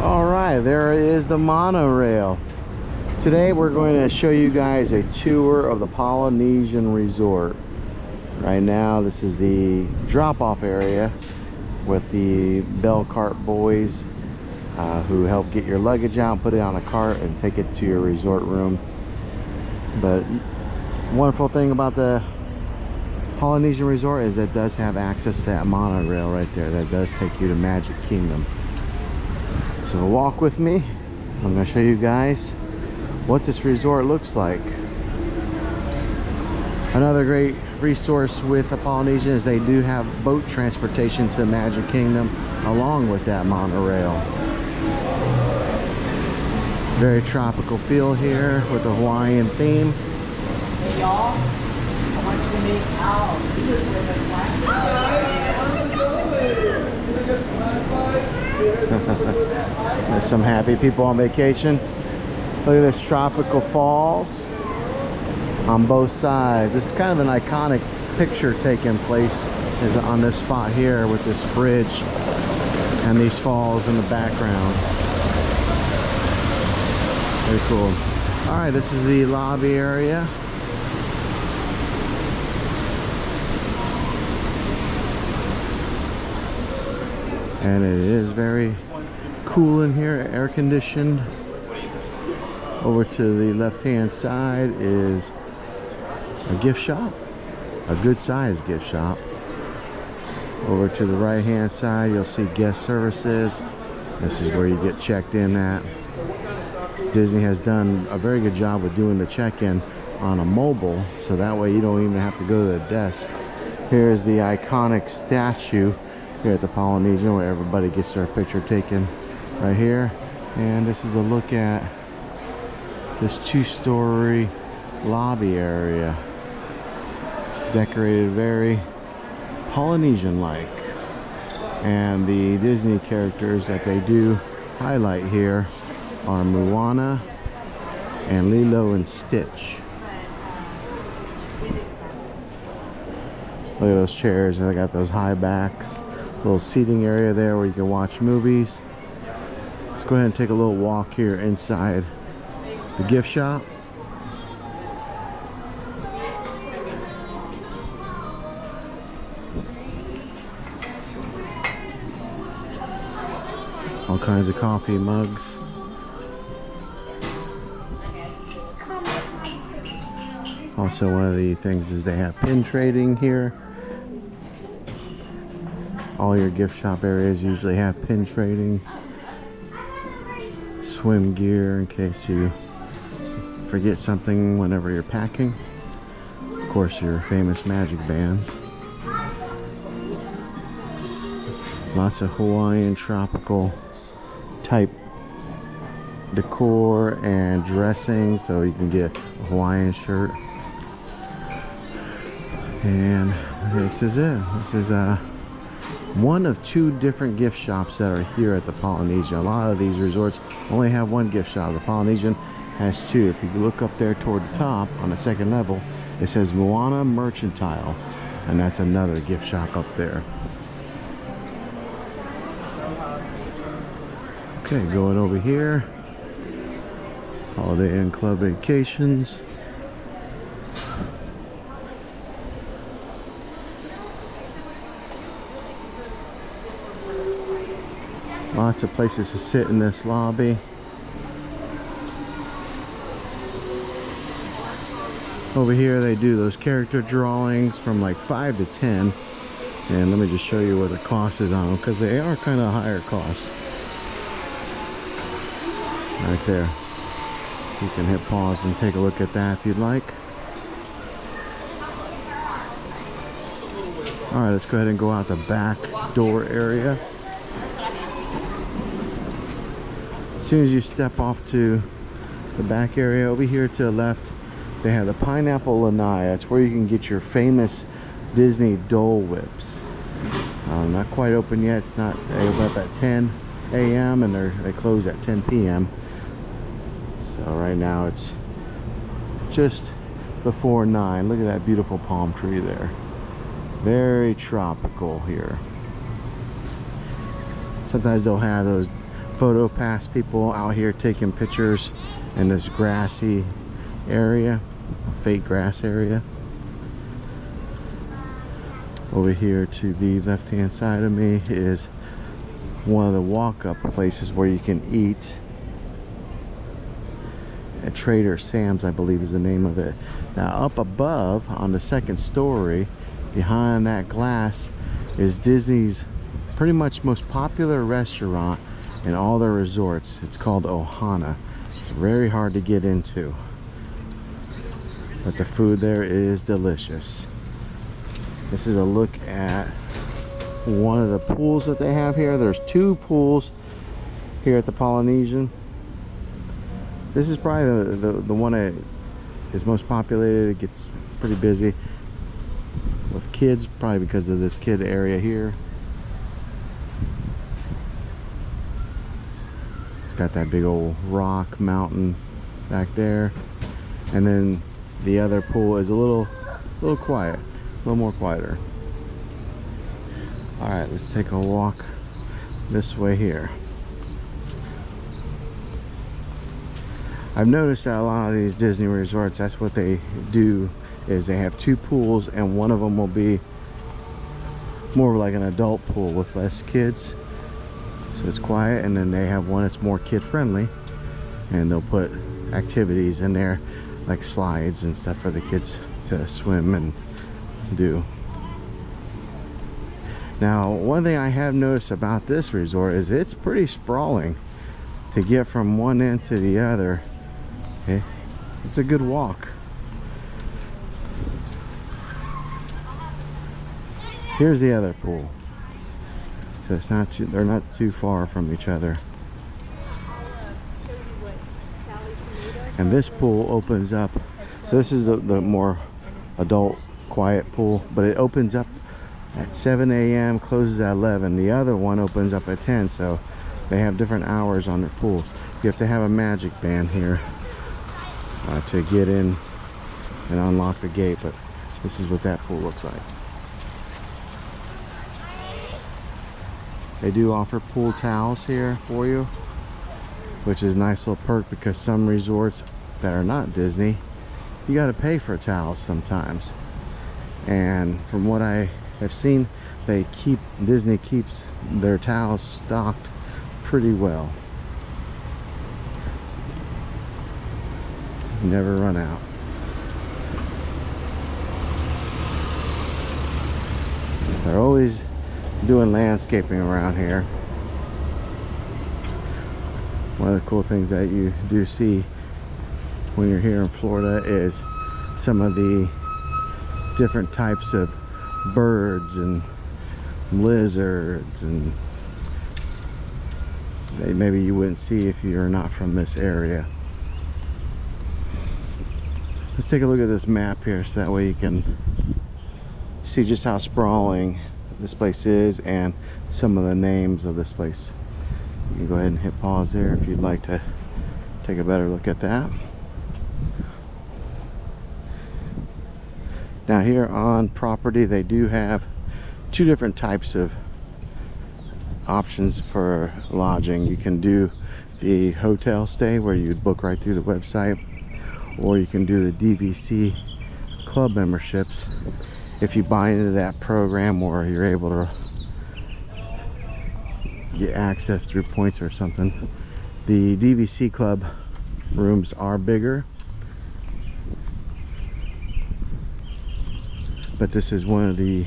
All right, there is the monorail. Today we're going to show you guys a tour of the Polynesian resort. Right now this is the drop-off area with the bell cart boys who help get your luggage out, put it on a cart and take it to your resort room. But wonderful thing about the Polynesian resort is it does have access to that monorail right there that does take you to Magic Kingdom. So walk with me. I'm going to show you guys what this resort looks like. Another great resource with the Polynesian is they do have boat transportation to Magic Kingdom along with that monorail. Very tropical feel here with a Hawaiian theme. Hey y'all, I want you to make out with us last. There's some happy people on vacation. Look at this tropical falls on both sides. This is kind of an iconic picture taking place is on this spot here with this bridge and these falls in the background. Very cool. All right, this is the lobby area. And it is very cool in here, air conditioned. Over to the left hand side is a gift shop, a good sized gift shop. Over to the right hand side you'll see guest services. This is where you get checked in at. Disney has done a very good job with doing the check-in on a mobile, so that way you don't even have to go to the desk. Here's the iconic statue here at the Polynesian where everybody gets their picture taken right here. And this is a look at this two-story lobby area, decorated very Polynesian-like. And the Disney characters that they do highlight here are Moana and Lilo and Stitch. Look at those chairs, they got those high backs. Little seating area there where you can watch movies. Let's go ahead and take a little walk here inside the gift shop. All kinds of coffee mugs. Also, one of the things is they have pin trading here. All your gift shop areas usually have pin trading. Swim gear in case you forget something whenever you're packing. Of course, your famous magic bands. Lots of Hawaiian tropical type decor and dressing, so you can get a Hawaiian shirt. And this is it. This is one of two different gift shops that are here at the Polynesian. A lot of these resorts only have one gift shop. The Polynesian has two. If you look up there toward the top on the second level, it says Moana Mercantile, and that's another gift shop up there. Okay, going over here, Holiday Inn Club Vacations. Lots of places to sit in this lobby. Over here they do those character drawings from like 5 to 10. And let me just show you what the cost is on them, because they are kind of higher cost. Right there. You can hit pause and take a look at that if you'd like. Alright, let's go ahead and go out the back door area. As soon as you step off to the back area, over here to the left, they have the pineapple lanai. That's where you can get your famous Disney Dole Whips. Not quite open yet. It's not. They open up at 10 a.m. and they close at 10 p.m. So right now it's just before 9. Look at that beautiful palm tree there. Very tropical here. Sometimes they'll have those photo pass people out here taking pictures in this grassy area, fake grass area. Over here to the left hand side of me is one of the walk-up places where you can eat at Trader Sam's, I believe is the name of it. Now up above on the second story behind that glass is Disney's pretty much most popular restaurant in all their resorts. It's called Ohana. It's very hard to get into, but the food there is delicious. This is a look at one of the pools that they have here. There's 2 pools here at the Polynesian. This is probably the one that is most populated. It gets pretty busy with kids, probably because of this kid area here. It's got that big old rock mountain back there, and then the other pool is a little quiet, a little more quieter. All right, let's take a walk this way here. I've noticed that a lot of these Disney resorts, that's what they do, is they have 2 pools, and one of them will be more like an adult pool with less kids, so it's quiet, and then they have one that's more kid friendly, and they'll put activities in there like slides and stuff for the kids to swim and do. Now, one thing I have noticed about this resort is it's pretty sprawling to get from one end to the other. Okay, it's a good walk. Here's the other pool. So it's not too, they're not too far from each other. And this pool opens up. So this is the more adult, quiet pool, but it opens up at 7 a.m., closes at 11. The other one opens up at 10, so they have different hours on their pools. You have to have a magic band here to get in and unlock the gate, but this is what that pool looks like. They do offer pool towels here for you, which is a nice little perk, because some resorts that are not Disney, you got to pay for towels sometimes. And from what I have seen, Disney keeps their towels stocked pretty well. Never run out. They're always doing landscaping around here. One of the cool things that you do see when you're here in Florida is some of the different types of birds and lizards, and maybe you wouldn't see if you're not from this area. Let's take a look at this map here, so that way you can see just how sprawling this place is and some of the names of this place. You can go ahead and hit pause there if you'd like to take a better look at that. Now here on property, they do have 2 different types of options for lodging. You can do the hotel stay where you'd book right through the website, or you can do the DVC club memberships if you buy into that program, or you're able to get access through points or something. The DVC club rooms are bigger, but this is one of the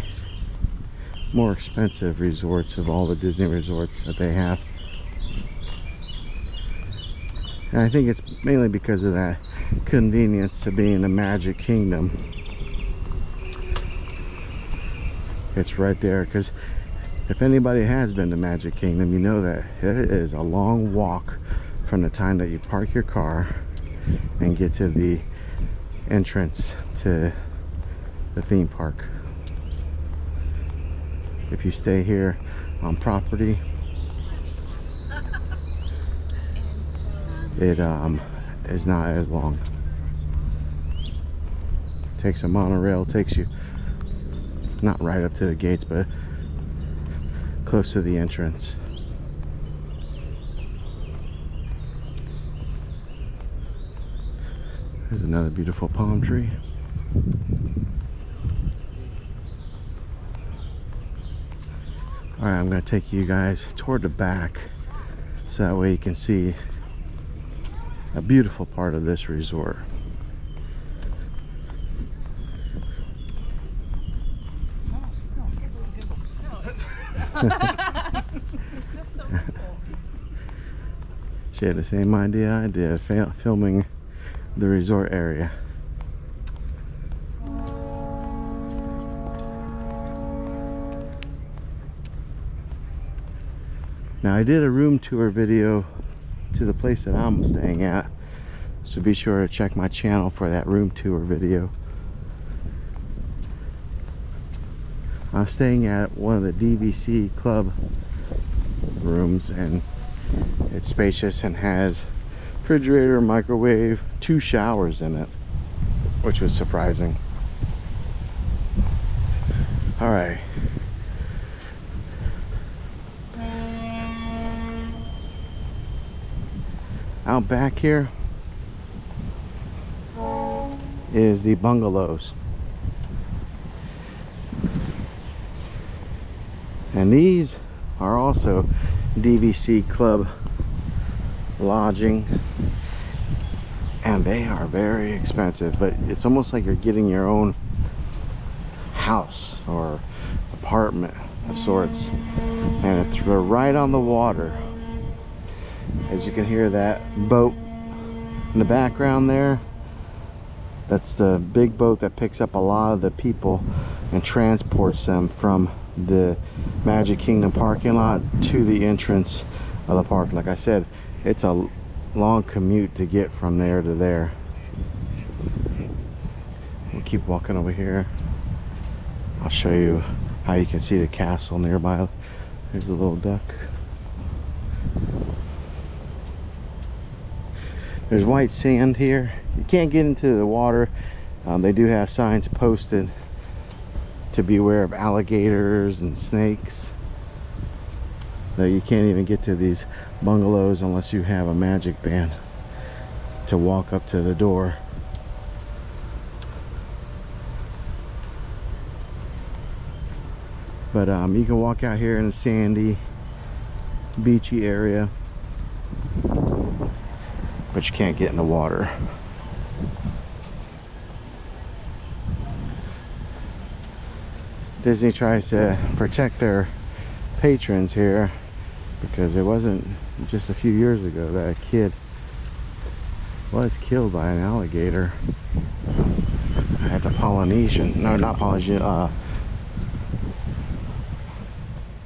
more expensive resorts of all the Disney resorts that they have. And I think it's mainly because of that convenience to be in the Magic Kingdom. It's right there, because if anybody has been to Magic Kingdom, you know that it is a long walk from the time that you park your car and get to the entrance to the theme park. If you stay here on property, it is not as long. Takes a monorail, takes you not right up to the gates, but close to the entrance. There's another beautiful palm tree. Alright, I'm going to take you guys toward the back so that way you can see a beautiful part of this resort. She had the same idea I did, filming the resort area. Now I did a room tour video to the place that I'm staying at, so be sure to check my channel for that room tour video. I'm staying at one of the DVC club rooms, and it's spacious and has refrigerator, microwave, 2 showers in it, which was surprising. All right. Out back here is the Bungalows. And these are also DVC club lodging, and they are very expensive, but it's almost like you're getting your own house or apartment of sorts, and it's right on the water. As you can hear that boat in the background there, that's the big boat that picks up a lot of the people and transports them from the Magic Kingdom parking lot to the entrance of the park. Like I said, it's a long commute to get from there to there. We'll keep walking over here. I'll show you how you can see the castle nearby. There's a little duck. There's white sand here. You can't get into the water. They do have signs posted to beware of alligators and snakes. Though you can't even get to these bungalows unless you have a magic band to walk up to the door. But you can walk out here in the sandy, beachy area, but you can't get in the water. Disney tries to protect their patrons here, because it wasn't just a few years ago that a kid was killed by an alligator at the Polynesian. No, not Polynesian.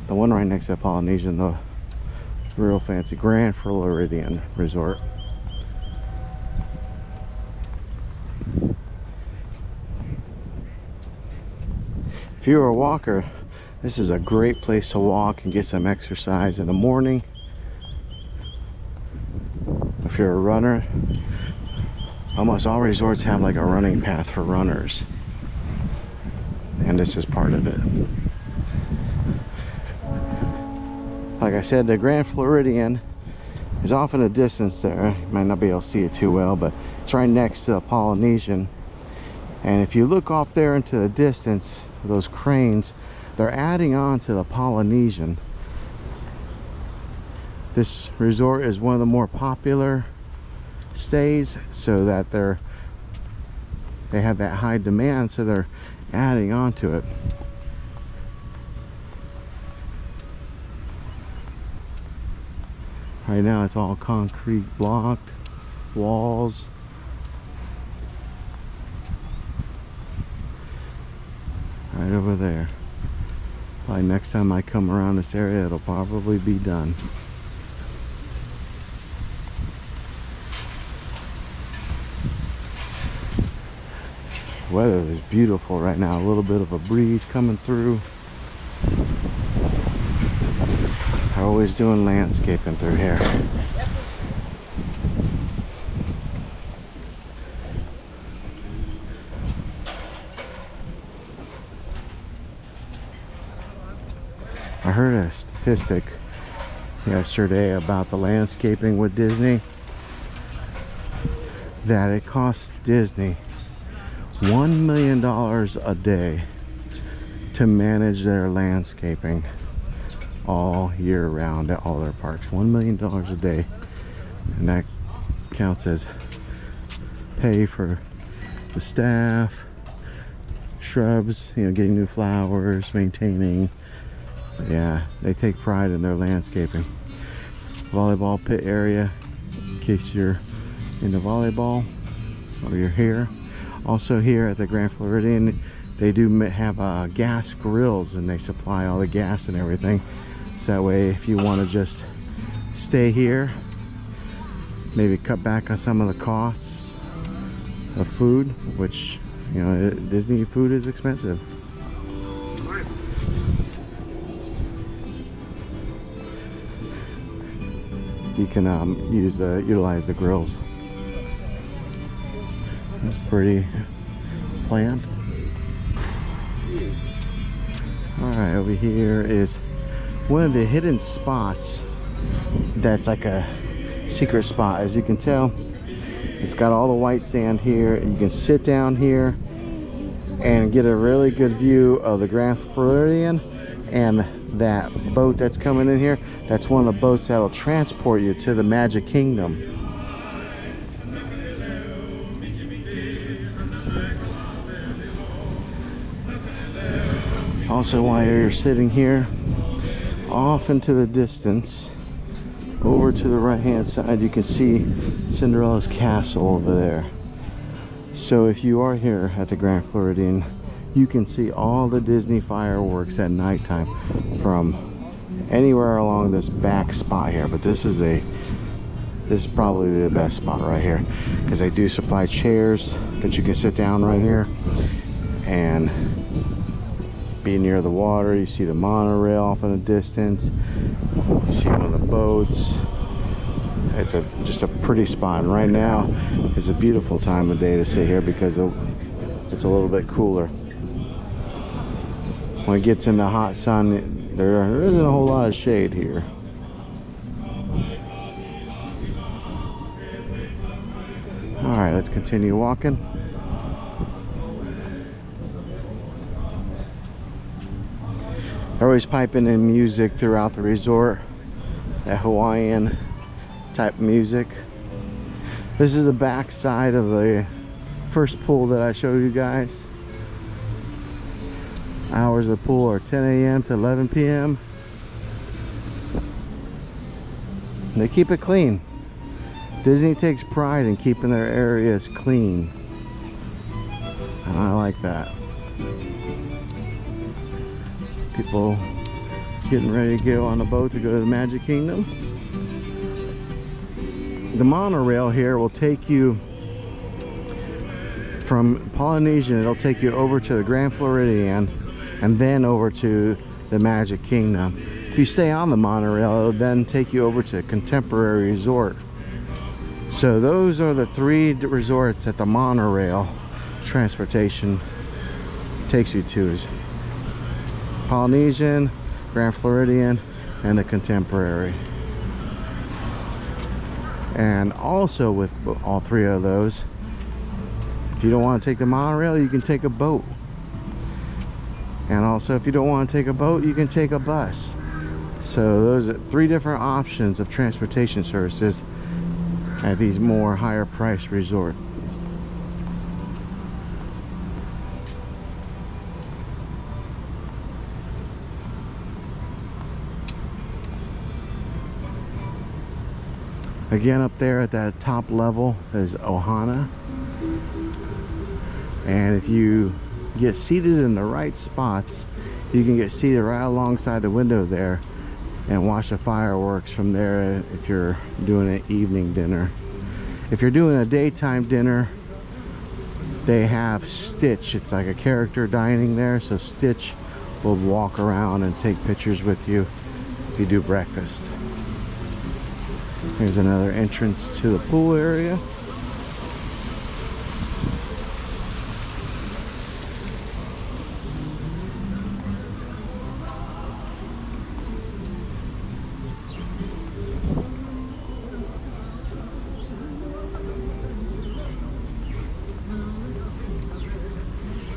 The one right next to the Polynesian, the real fancy Grand Floridian Resort. If you're a walker, this is a great place to walk and get some exercise in the morning. If you're a runner, almost all resorts have like a running path for runners, and this is part of it. Like I said, the Grand Floridian is off in the distance there. You might not be able to see it too well, but it's right next to the Polynesian. And if you look off there into the distance, those cranes, they're adding on to the Polynesian. This resort is one of the more popular stays, so that they have that high demand, so they're adding on to it. Right now it's all concrete blocked walls. Right over there. Probably next time I come around this area, it'll probably be done. Weather is beautiful right now. A little bit of a breeze coming through. They're always doing landscaping through here. I heard a statistic yesterday about the landscaping with Disney. that it costs Disney $1 million a day to manage their landscaping all year round at all their parks. $1 million a day, and that counts as pay for the staff, shrubs, you know, getting new flowers, maintaining. Yeah, they take pride in their landscaping. Volleyball pit area, in case you're into volleyball or you're here. Also here at the Grand Floridian, they do have gas grills, and they supply all the gas and everything. So that way, if you want to just stay here, maybe cut back on some of the costs of food, which, you know, Disney food is expensive. You can utilize the grills. It's pretty planned. Alright, over here is one of the hidden spots that's like a secret spot. As you can tell, it's got all the white sand here. You can sit down here and get a really good view of the Grand Floridian, and that boat that's coming in here, that's one of the boats that'll transport you to the Magic Kingdom. Also, while you're sitting here, off into the distance, over to the right hand side, you can see Cinderella's castle over there. So if you are here at the Grand Floridian, you can see all the Disney fireworks at nighttime from anywhere along this back spot here. But this is probably the best spot right here, because they do supply chairs that you can sit down right here and be near the water. You see the monorail off in the distance. You see one of the boats. It's just a pretty spot, and right now is a beautiful time of day to sit here because it's a little bit cooler. When it gets in the hot sun, there isn't a whole lot of shade here. Alright, let's continue walking. They're always piping in music throughout the resort, that Hawaiian type music. This is the back side of the first pool that I showed you guys. Hours of the pool are 10 a.m. to 11 p.m. They keep it clean. Disney takes pride in keeping their areas clean, and I like that. People getting ready to go on the boat to go to the Magic Kingdom. The monorail here will take you from Polynesian. It'll take you over to the Grand Floridian and then over to the Magic Kingdom. If you stay on the monorail, it'll then take you over to Contemporary Resort. So those are the three resorts that the monorail transportation takes you to: is Polynesian, Grand Floridian, and the Contemporary. And also with all three of those, if you don't want to take the monorail, you can take a boat. And also, if you don't want to take a boat, you can take a bus. So those are three different options of transportation services at these more higher price resorts. Again, up there at that top level is Ohana. And if you get seated in the right spots, you can get seated right alongside the window there and watch the fireworks from there if you're doing an evening dinner. If you're doing a daytime dinner, they have Stitch. It's like a character dining there, so Stitch will walk around and take pictures with you if you do breakfast. Here's another entrance to the pool area.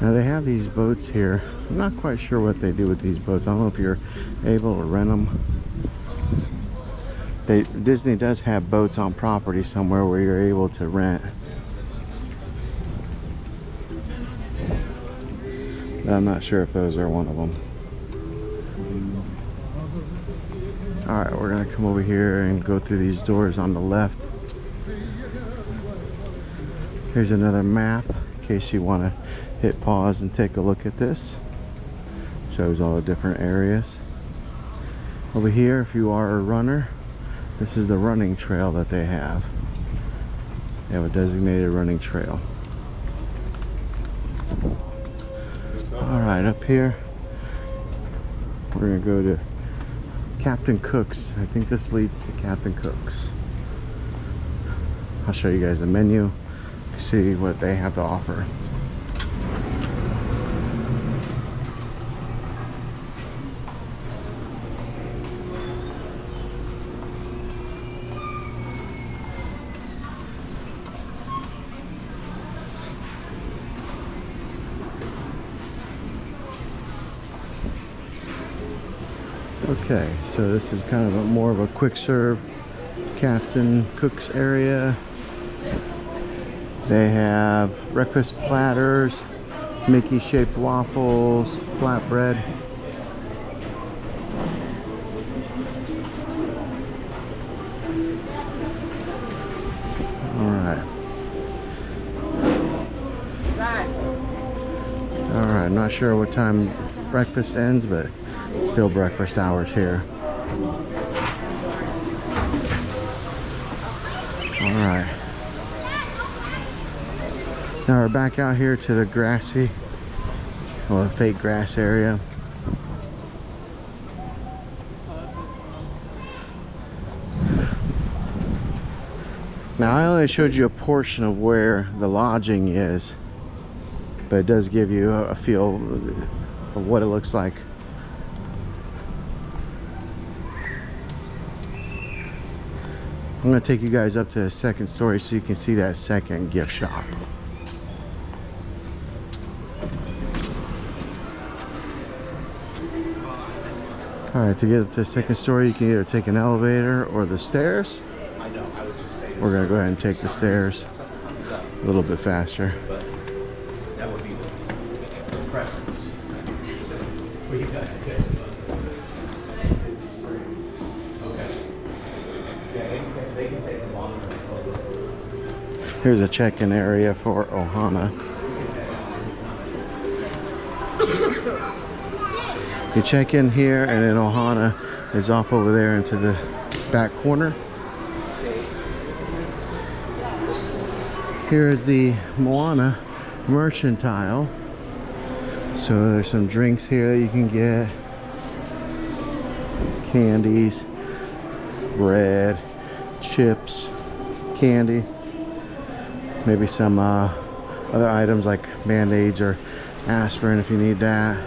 Now they have these boats here. I'm not quite sure what they do with these boats. I don't know if you're able to rent them. Disney does have boats on property somewhere where you're able to rent. But I'm not sure if those are one of them. Alright, we're gonna come over here and go through these doors on the left. Here's another map in case you want to hit pause and take a look at this. Shows all the different areas. Over here, if you are a runner, this is the running trail that they have. They have a designated running trail. Alright, up here, we're going to go to Captain Cook's. I think this leads to Captain Cook's. I'll show you guys the menu, see what they have to offer. Okay, so this is kind of more of a quick serve Captain Cook's area. They have breakfast platters, Mickey shaped waffles, flatbread. Alright. Alright, I'm not sure what time breakfast ends, but it's still breakfast hours here. Alright. Now we're back out here to the grassy, well, the fake grass area. Now I only showed you a portion of where the lodging is, but it does give you a feel of what it looks like. I'm going to take you guys up to the second story so you can see that second gift shop. Alright, to get up to the second story, you can either take an elevator or the stairs. We're going to go ahead and take the stairs a little bit faster. That would be the preference. What you guys catch? Okay. Yeah, they can take them longer. Here's a check-in area for Ohana. You check in here, and then Ohana is off over there into the back corner. Here is the Moana mercantile. So there's some drinks here that you can get, candies, bread, chips, candy, maybe some other items like band-aids or aspirin if you need that.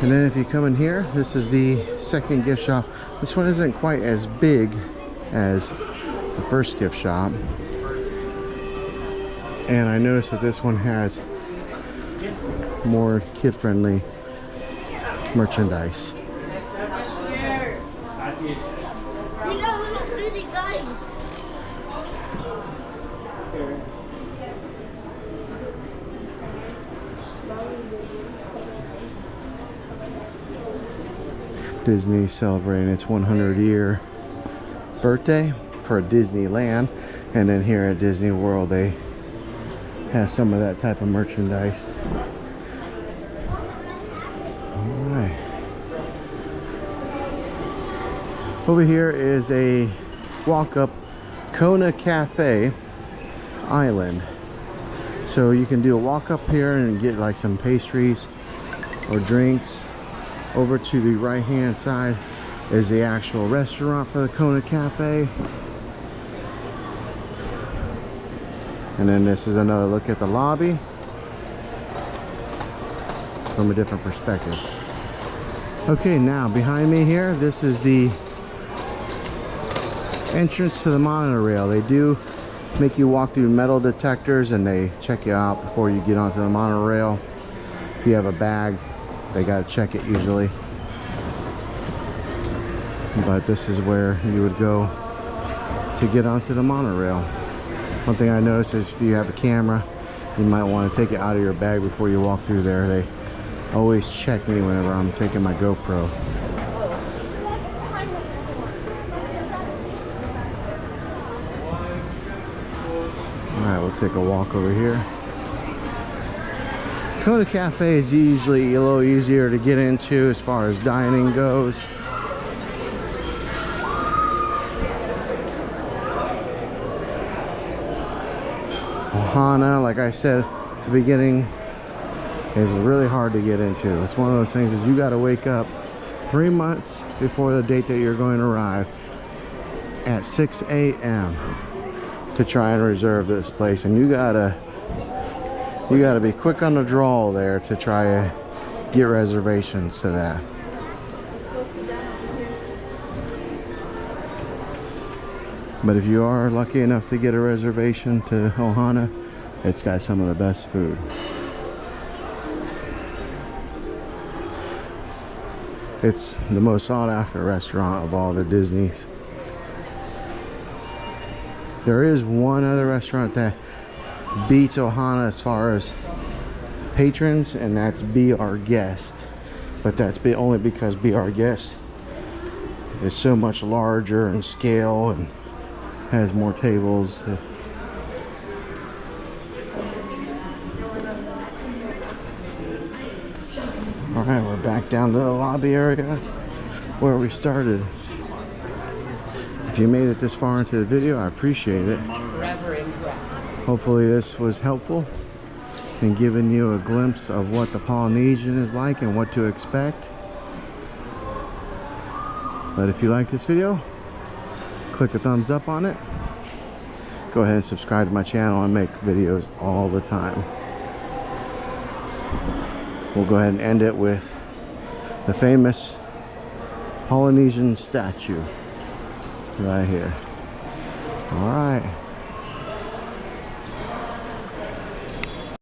And then if you come in here, this is the second gift shop. This one isn't quite as big as the first gift shop. And I noticed that this one has more kid-friendly merchandise. Disney celebrating its 100-year birthday for Disneyland, and then here at Disney World they have some of that type of merchandise. Alright. Over here is a walk-up Kona Cafe Island. So you can do a walk up here and get like some pastries or drinks. Over to the right hand side is the actual restaurant for the Kona Cafe. And then this is another look at the lobby from a different perspective. Okay, now behind me here, this is the entrance to the monorail. They do make you walk through metal detectors, and they check you out before you get onto the monorail. If you have a bag, they gotta check it usually. But this is where you would go to get onto the monorail. One thing I noticed is if you have a camera, you might want to take it out of your bag before you walk through there. They always check me whenever I'm taking my GoPro. Alright, we'll take a walk over here. Kona Cafe is usually a little easier to get into as far as dining goes. Ohana, like I said at the beginning, is really hard to get into. It's one of those things is you got to wake up 3 months before the date that you're going to arrive at 6 a.m. to try and reserve this place, and you gotta be quick on the draw there to try to get reservations to that. But if you are lucky enough to get a reservation to Ohana, it's got some of the best food. It's the most sought after restaurant of all the Disneys. There is one other restaurant that beats Ohana as far as patrons, and that's Be Our Guest. But that's only because Be Our Guest is so much larger in scale and has more tables. Alright, we're back down to the lobby area where we started. If you made it this far into the video, I appreciate it. Hopefully this was helpful in giving you a glimpse of what the Polynesian is like and what to expect. But if you like this video, click a thumbs up on it. Go ahead and subscribe to my channel. I make videos all the time. We'll go ahead and end it with the famous Polynesian statue right here. All right.